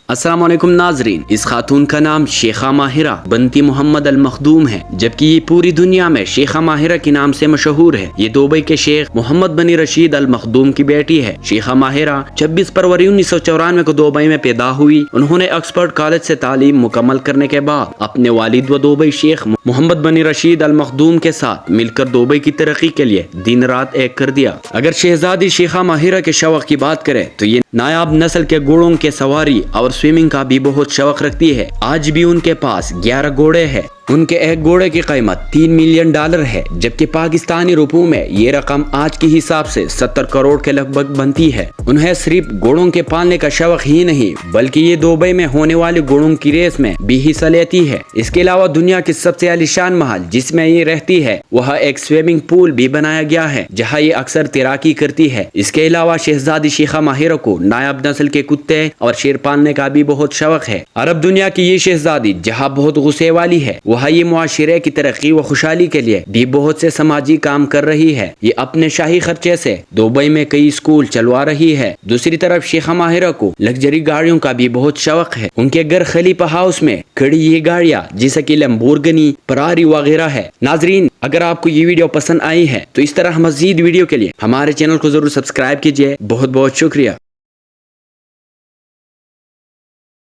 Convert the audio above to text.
अस्सलाम वालेकुम नाजरीन। इस खातून का नाम शेखा माहिरा बनती मोहम्मद अल मखदूम है, जबकि ये पूरी दुनिया में शेखा माहिरा के नाम से मशहूर है। ये दुबई के शेख मोहम्मद बिन रशीद अल मखदूम की बेटी है। शेखा माहिरा 26 फरवरी 1994 को दुबई में पैदा हुई। उन्होंने ऑक्सफोर्ड कॉलेज से तालीम मुकम्मल करने के बाद अपने वालिद व दुबई शेख मोहम्मद बिन रशीद अल मखदूम के साथ मिलकर दुबई की तरक्की के लिए दिन रात एक कर दिया। अगर शहजादी शेखा माहिरा के शौक की बात करें तो ये नायाब नस्ल के घोड़ों के सवारी और स्विमिंग का भी बहुत शौक रखती है। आज भी उनके पास 11 घोड़े हैं। उनके एक घोड़े की कीमत $3 मिलियन है, जबकि पाकिस्तानी रुपयों में ये रकम आज के हिसाब से 70 करोड़ के लगभग बनती है। उन्हें सिर्फ घोड़ों के पालने का शौक ही नहीं, बल्कि ये दुबई में होने वाली घोड़ों की रेस में भी हिस्सा लेती है। इसके अलावा दुनिया की सबसे आलीशान महल जिसमें ये रहती है, वह एक स्विमिंग पूल भी बनाया गया है, जहाँ ये अक्सर तैराकी करती है। इसके अलावा शहजादी शेखा माहिरा को नायाब नस्ल के कुत्ते और शेर पालने का भी बहुत शौक है। अरब दुनिया की ये शहजादी जहाँ बहुत गुस्से वाली है, वह ये मुआशरे की तरक्की व खुशहाली के लिए भी बहुत से समाजी काम कर रही है। ये अपने शाही खर्चे से दुबई में कई स्कूल चलवा रही है। दूसरी तरफ शेखा माहिरा को लग्जरी गाड़ियों का भी बहुत शौक है। उनके घर खलीफा हाउस में खड़ी ये गाड़ियाँ जैसे कि लैम्बोर्गिनी, फरारी वगैरह है। नाजरीन, अगर आपको ये वीडियो पसंद आई है तो इस तरह मजीद वीडियो के लिए हमारे चैनल को जरूर सब्सक्राइब कीजिए। बहुत बहुत शुक्रिया।